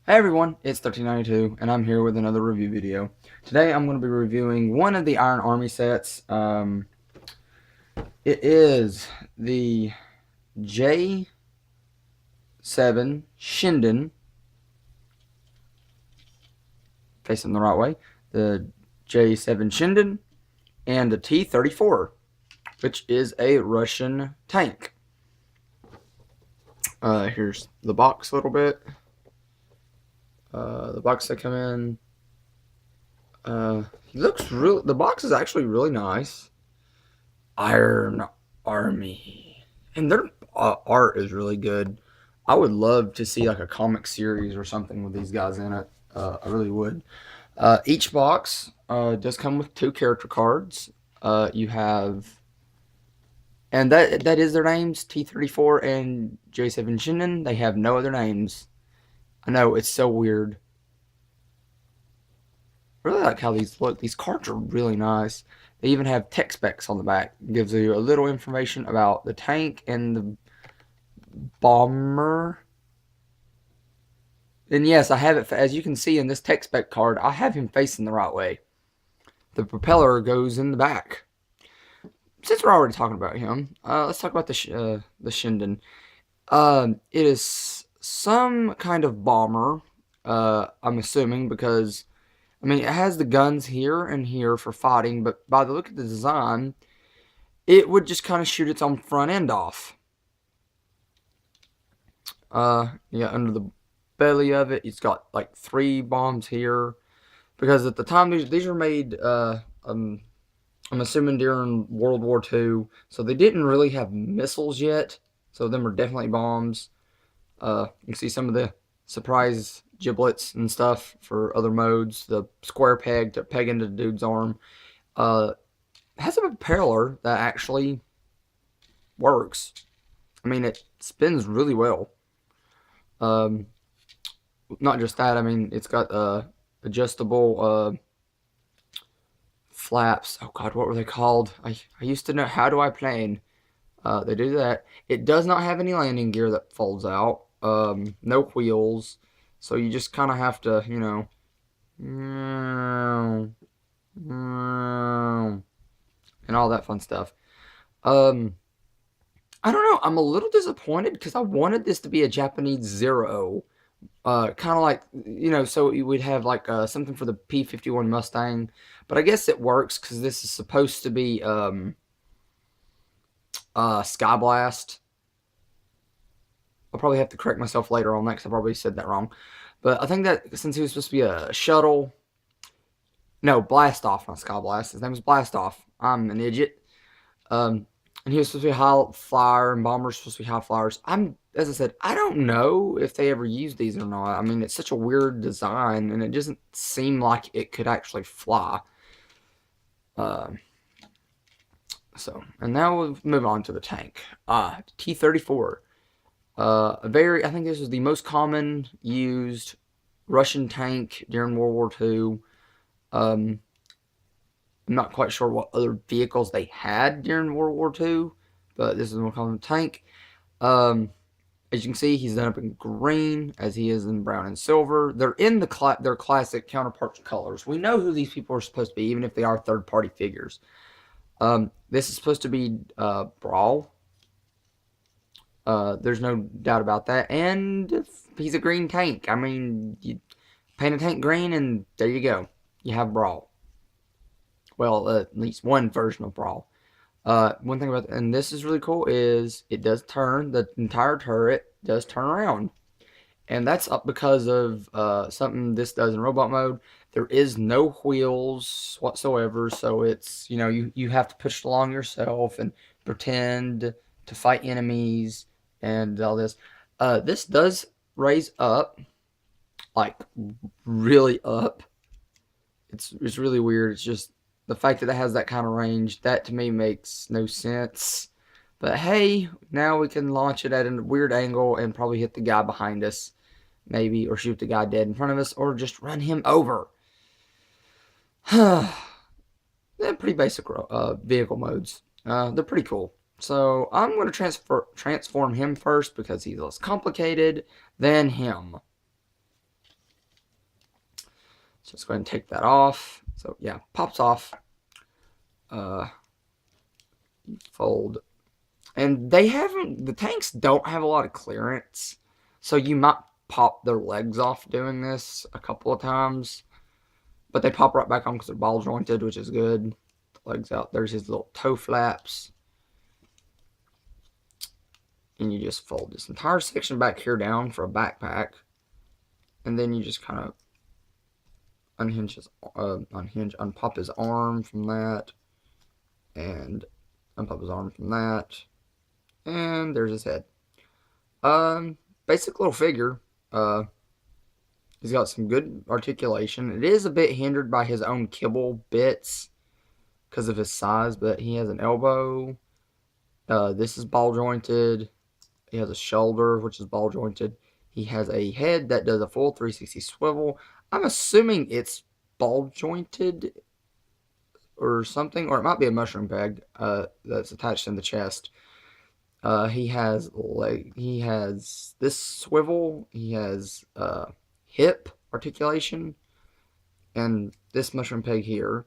Hey everyone, it's 1392 and I'm here with another review video. Today I'm going to be reviewing one of the Iron Army sets. It is the J7 Shinden, facing the right way, the J7 Shinden, and the T-34, which is a Russian tank. Here's the box a little bit. The box that come in. He looks real. The box is actually really nice. Iron Army, and their art is really good. I would love to see like a comic series or something with these guys in it. I really would. Each box does come with 2 character cards. You have, and that is their names, T-34 and J7 Shinden. They have no other names. I know, it's so weird. I really like how these look. These cards are really nice. They even have tech specs on the back. It gives you a little information about the tank and the bomber. And yes, I have it, as you can see in this tech spec card, I have him facing the right way. The propeller goes in the back. Since we're already talking about him, let's talk about the Shinden. It is some kind of bomber, I'm assuming, because I mean, it has the guns here and here for fighting, but by the look of the design, it would just kind of shoot its own front end off. Yeah, under the belly of it, it's got like 3 bombs here. Because at the time, these were made, I'm assuming during World War II, so they didn't really have missiles yet. So them are definitely bombs. You can see some of the surprise giblets and stuff for other modes. The square peg to peg into the dude's arm. Has a propeller that actually works. I mean, it spins really well. Not just that, I mean, it's got adjustable flaps. Oh god, what were they called? I used to know. How do I plane? They do that. It does not have any landing gear that folds out. No wheels. So you just kind of have to, you know, and all that fun stuff. I don't know. I'm a little disappointed because I wanted this to be a Japanese Zero. Kind of like, you know, so you would have like something for the P-51 Mustang. But I guess it works because this is supposed to be Sky Blast. I'll probably have to correct myself later on that because I probably said that wrong. But I think that since he was supposed to be a shuttle... No, Blast Off, not Sky Blast. His name was Blast Off. I'm an idiot. And he was supposed to be high flyer, and bombers supposed to be high flyers. As I said, I don't know if they ever used these or not. I mean, it's such a weird design, and it doesn't seem like it could actually fly. And now we'll move on to the tank. T-34. I think this was the most common used Russian tank during World War II. I'm not quite sure what other vehicles they had during World War II, but this is the most common tank. As you can see, he's done up in green, as he is in brown and silver. They're in their classic counterparts colors. We know who these people are supposed to be, even if they are third-party figures. This is supposed to be Brawl. There's no doubt about that. And he's a green tank. I mean, you paint a tank green, and there you go. You have Brawl. Well, at least one version of Brawl. One thing about, and this is really cool, is it does turn, the entire turret does turn around. And that's up because of something this does in robot mode. There is no wheels whatsoever, so it's, you know, you have to push it along yourself and pretend to fight enemies and all this. This does raise up, like really up. It's really weird. It's just the fact that it has that kind of range, that to me makes no sense. But hey, now we can launch it at a weird angle and probably hit the guy behind us, maybe, or shoot the guy dead in front of us, or just run him over. They're pretty basic vehicle modes. They're pretty cool. So I'm going to transform him first because he's less complicated than him. Just go ahead and take that off. So yeah, pops off. Fold. And the tanks don't have a lot of clearance. So you might pop their legs off doing this a couple of times. But they pop right back on because they're ball jointed, which is good. The legs out. There's his little toe flaps. And you just fold this entire section back here down for a backpack. And then you just kind of unpop his arm from that. And unpop his arm from that. And there's his head. Basic little figure. He's got some good articulation. It is a bit hindered by his own kibble bits because of his size, but he has an elbow. This is ball jointed. He has a shoulder, which is ball jointed. He has a head that does a full 360 swivel. I'm assuming it's ball jointed or something, or it might be a mushroom peg that's attached in the chest. He has this swivel. He has hip articulation, and this mushroom peg here.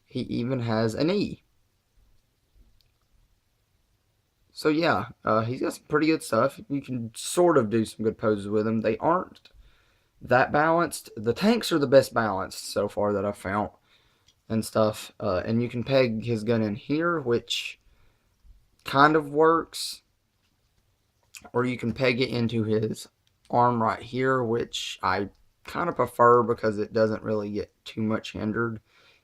He even has a knee. So yeah, he's got some pretty good stuff. You can sort of do some good poses with him. They aren't that balanced. The tanks are the best balanced so far that I've found and stuff. And you can peg his gun in here, which kind of works. Or you can peg it into his arm right here, which I kind of prefer because it doesn't really get too much hindered.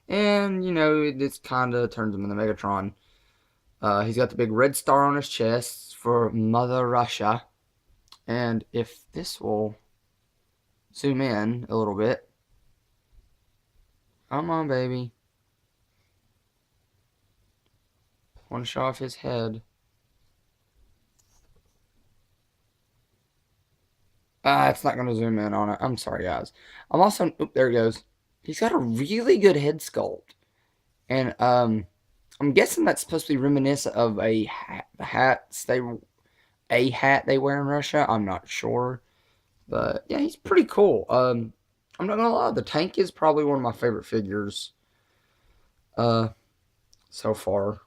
And, you know, it kind of turns him into Megatron. He's got the big red star on his chest for Mother Russia. And if this will zoom in a little bit. Come on, baby. Want to show off his head. It's not going to zoom in on it. I'm sorry, guys. I'm also... Oop, there he goes. He's got a really good head sculpt. And, I'm guessing that's supposed to be reminiscent of a hat they wear in Russia. I'm not sure. But, yeah, he's pretty cool. I'm not going to lie. The tank is probably one of my favorite figures, so far.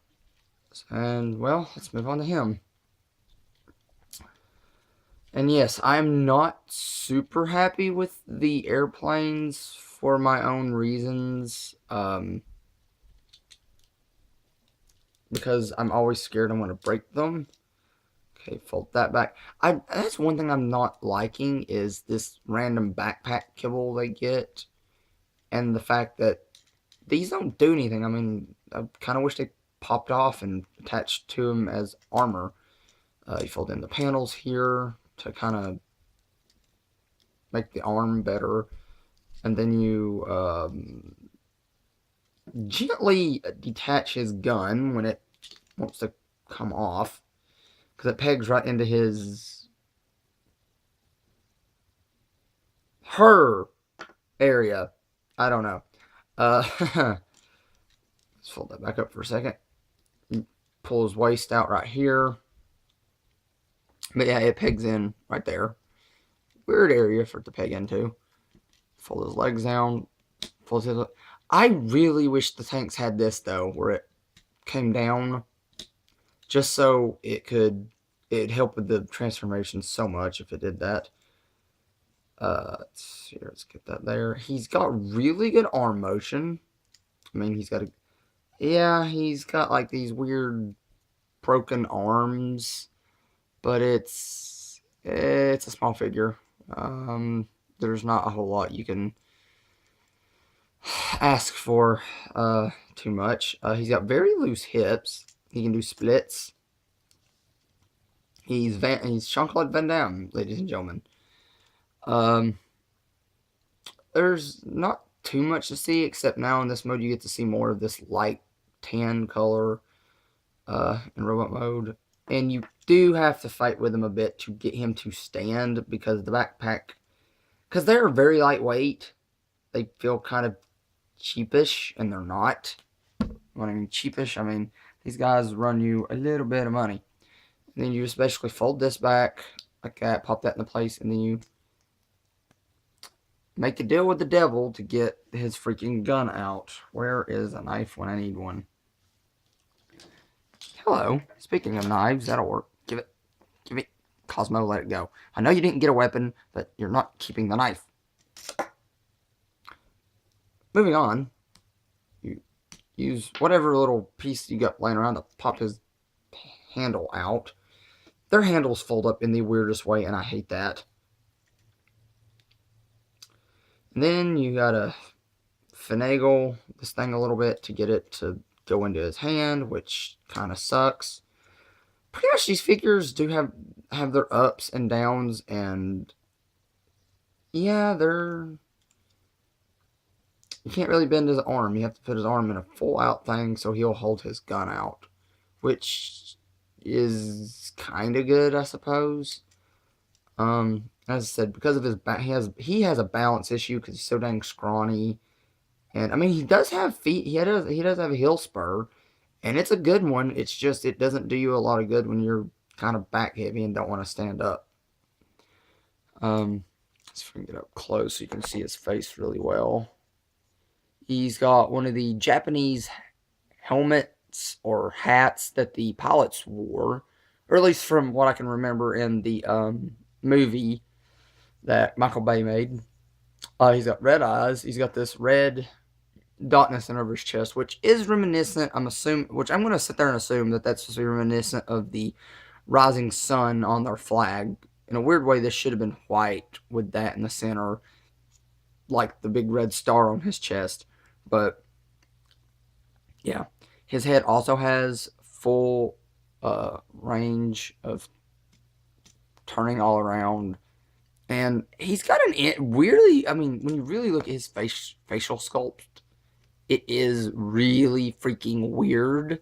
And, well, let's move on to him. And yes, I'm not super happy with the airplanes for my own reasons. Because I'm always scared I'm going to break them. Okay, fold that back. That's one thing I'm not liking is this random backpack kibble they get. And the fact that these don't do anything. I mean, I kind of wish they popped off and attached to them as armor. You fold in the panels here to kind of make the arm better. And then you gently detach his gun when it wants to come off. Because it pegs right into her area. I don't know. Let's fold that back up for a second. Pull his waist out right here. But yeah, it pegs in right there. Weird area for it to peg into. Fold his legs down. Fold his... I really wish the tanks had this, though, where it came down. Just so it'd help with the transformation so much if it did that. Let's get that there. He's got really good arm motion. I mean, he's got like these weird broken arms. But it's a small figure. There's not a whole lot you can ask for too much. He's got very loose hips. He can do splits. He's Jean-Claude Van Damme, ladies and gentlemen. There's not too much to see, except now in this mode you get to see more of this light tan color in robot mode. And you do have to fight with him a bit to get him to stand because the backpack, because they're very lightweight, they feel kind of cheapish, and they're not. When I mean cheapish, I mean these guys run you a little bit of money. And then you just basically fold this back like that, pop that into place, and then you make a deal with the devil to get his freaking gun out. Where is a knife when I need one? Hello. Speaking of knives, that'll work. Give it. Give it. Cosmo, let it go. I know you didn't get a weapon, but you're not keeping the knife. Moving on. You use whatever little piece you got laying around to pop his handle out. Their handles fold up in the weirdest way, and I hate that. And then you gotta finagle this thing a little bit to get it to go into his hand, which kind of sucks. Pretty much these figures do have their ups and downs, and yeah, you can't really bend his arm. You have to put his arm in a full out thing so he'll hold his gun out, which is kind of good, I suppose. As I said, because of his back, he has a balance issue because he's so dang scrawny. And I mean, he does have feet. He does have a heel spur, and it's a good one. It's just it doesn't do you a lot of good when you're kind of back heavy and don't want to stand up. Let's see if we can get up close so you can see his face really well. He's got one of the Japanese helmets or hats that the pilots wore, or at least from what I can remember in the movie that Michael Bay made. He's got red eyes. He's got this red dot in the center of his chest, which is reminiscent, I'm going to sit there and assume that that's supposed to be reminiscent of the rising sun on their flag. In a weird way, this should have been white with that in the center, like the big red star on his chest. But yeah, his head also has full range of turning all around. And he's got weirdly, I mean, when you really look at his facial sculpt, it is really freaking weird,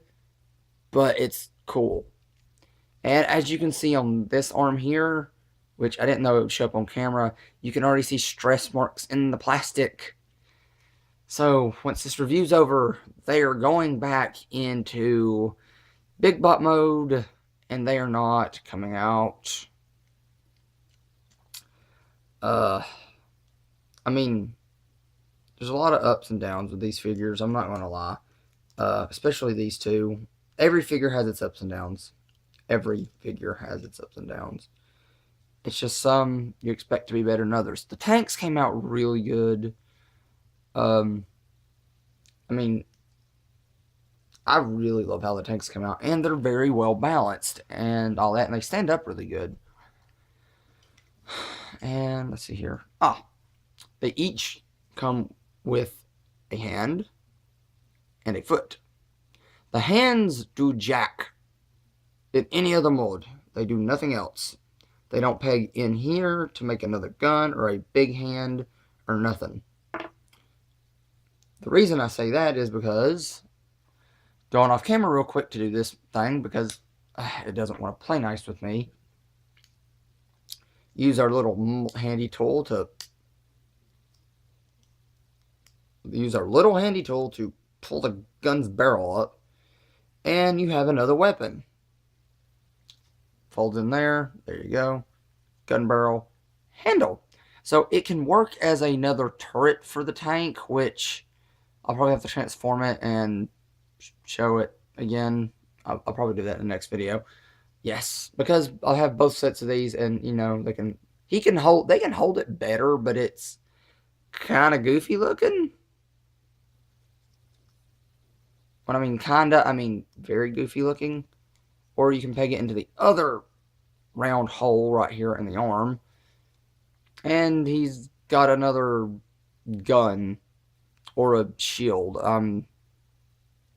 but it's cool. And as you can see on this arm here, which I didn't know it would show up on camera, you can already see stress marks in the plastic. So once this review's over, they are going back into big bot mode, and they are not coming out. I mean, there's a lot of ups and downs with these figures, I'm not going to lie. Especially these two. Every figure has its ups and downs. Every figure has its ups and downs. It's just some you expect to be better than others. The tanks came out really good. I mean, I really love how the tanks come out. And they're very well balanced and all that. And they stand up really good. And let's see here. They each come with a hand and a foot. The hands do jack in any other mode. They do nothing else. They don't peg in here to make another gun or a big hand or nothing. The reason I say that is because, going off camera real quick to do this thing, because it doesn't want to play nice with me, use our little handy tool to pull the gun's barrel up, and you have another weapon. Folds in there. There you go. Gun barrel. Handle. So it can work as another turret for the tank, which I'll probably have to transform it and show it again. I'll probably do that in the next video. Yes, because I'll have both sets of these, and you know they can hold it better, but it's kind of goofy looking. When I mean kinda, I mean very goofy looking. Or you can peg it into the other round hole right here in the arm. And he's got another gun or a shield.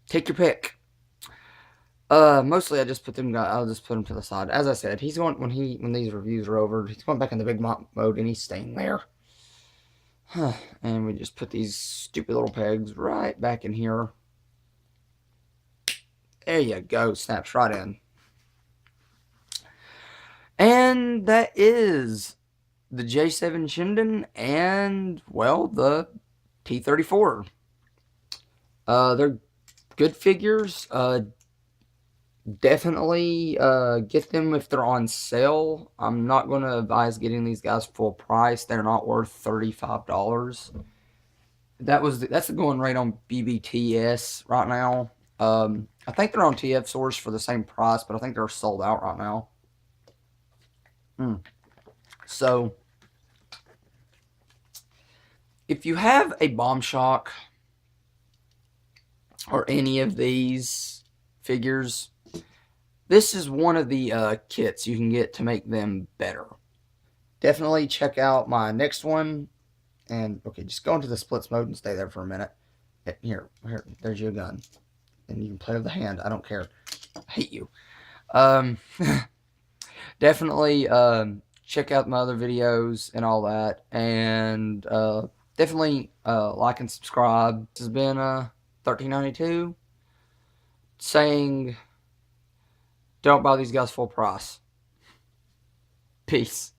Take your pick. Mostly I'll just put them to the side. As I said, he's going when these reviews are over, he's going back in the big mode and he's staying there. And we just put these stupid little pegs right back in here. There you go, snaps right in. And that is the J7 Shinden and, well, the T-34. They're good figures. Definitely get them if they're on sale. I'm not going to advise getting these guys full price. They're not worth $35. That's the going rate on BBTS right now. I think they're on TF Source for the same price, but I think they're sold out right now. So, if you have a Bomb Shock or any of these figures, this is one of the kits you can get to make them better. Definitely check out my next one. And, okay, just go into the splits mode and stay there for a minute. Here, there's your gun. And you can play with the hand. I don't care. I hate you. Definitely check out my other videos and all that. And definitely like and subscribe. This has been 1392 saying don't buy these guys full price. Peace.